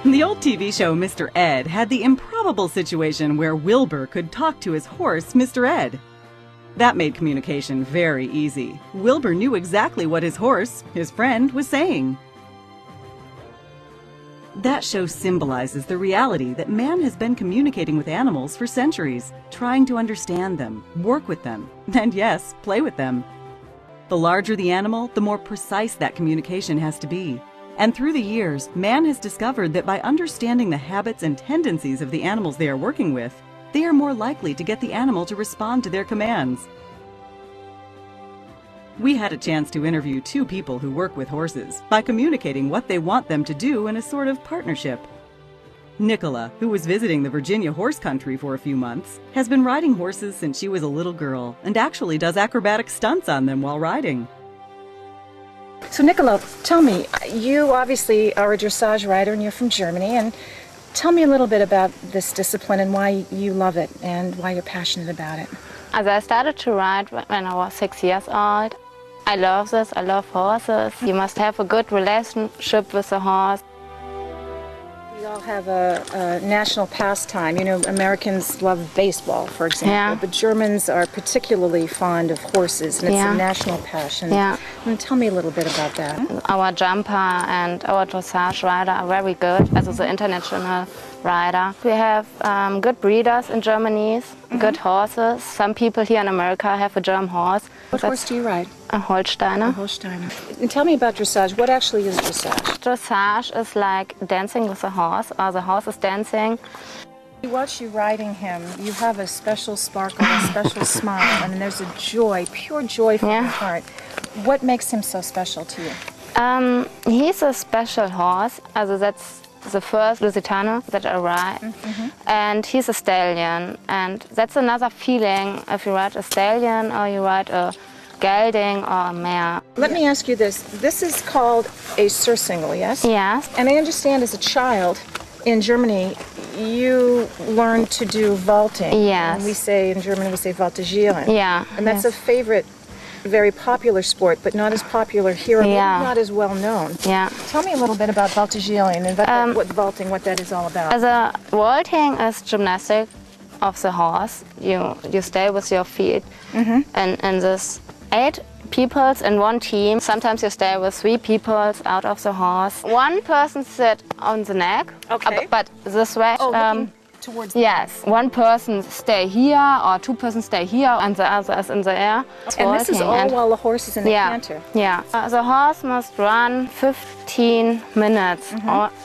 The old TV show Mr. Ed had the improbable situation where Wilbur could talk to his horse, Mr. Ed. That made communication very easy. Wilbur knew exactly what his horse, his friend, was saying. That show symbolizes the reality that man has been communicating with animals for centuries, trying to understand them, work with them, and yes, play with them. The larger the animal, the more precise that communication has to be. And through the years, man has discovered that by understanding the habits and tendencies of the animals they are working with, they are more likely to get the animal to respond to their commands. We had a chance to interview two people who work with horses by communicating what they want them to do in a sort of partnership. Nicola, who was visiting the Virginia horse country for a few months, has been riding horses since she was a little girl and actually does acrobatic stunts on them while riding. So Nicola, tell me, you obviously are a dressage rider and you're from Germany, and tell me a little bit about this discipline and why you love it and why you're passionate about it. As I started to ride when I was 6 years old. I love this, I love horses. You must have a good relationship with the horse. We all have a national pastime. You know, Americans love baseball, for example, but Germans are particularly fond of horses, and it's a national passion. And tell me a little bit about that. Our jumper and our dressage rider are very good, as the international rider. We have good breeders in Germany, good horses. Some people here in America have a German horse. What horse do you ride? A Holsteiner. A Holsteiner. And tell me about dressage. What actually is dressage? Dressage is like dancing with a horse, or the horse is dancing. We watch you riding him. You have a special sparkle, a special smile, and there's a joy, pure joy from your heart. What makes him so special to you? He's a special horse. Also that's the first Lusitano that I ride, and he's a stallion, and that's another feeling if you ride a stallion or you ride a gelding or a mare. Let me ask you this. This is called a surcingle, yes? Yes. And I understand as a child in Germany, you learned to do vaulting. Yes. And we say, in Germany, we say voltigieren. Yeah. And that's a favorite, very popular sport, but not as popular here, or maybe not as well known. Yeah. Tell me a little bit about voltigieren and what vaulting, what that is all about. As a vaulting is gymnastic of the horse. You stay with your feet, and this 8 peoples in one team. Sometimes you stay with 3 peoples out of the horse. One person sit on the neck, but this way. Towards yes, one person stay here or 2 persons stay here and the other is in the air. And this is all while the horse is in the canter? Yeah. The horse must run 15 minutes,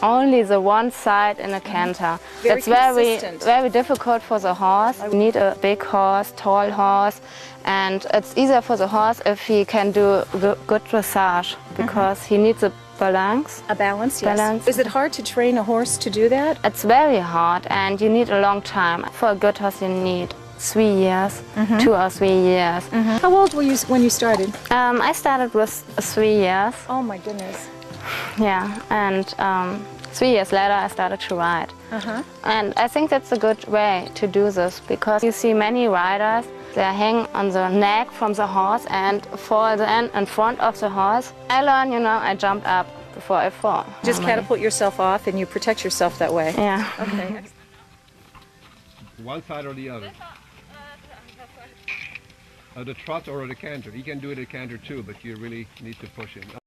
only the one side in a canter. That's very difficult for the horse. You need a big horse, tall horse, and it's easier for the horse if he can do good dressage, because he needs a balance. A balance, yes. Balance. Is it hard to train a horse to do that? It's very hard, and you need a long time. For a good horse, you need 3 years, 2 or 3 years. How old were you when you started? I started with 3 years. Oh my goodness. Yeah, and 3 years later I started to ride. And I think that's a good way to do this, because you see many riders, they hang on the neck from the horse and fall then in front of the horse. I learned, I jumped up before I fall. Just catapult yourself off and you protect yourself that way? Yeah. Okay. One side or the other? The trot or the canter. He can do it at canter too, but you really need to push him.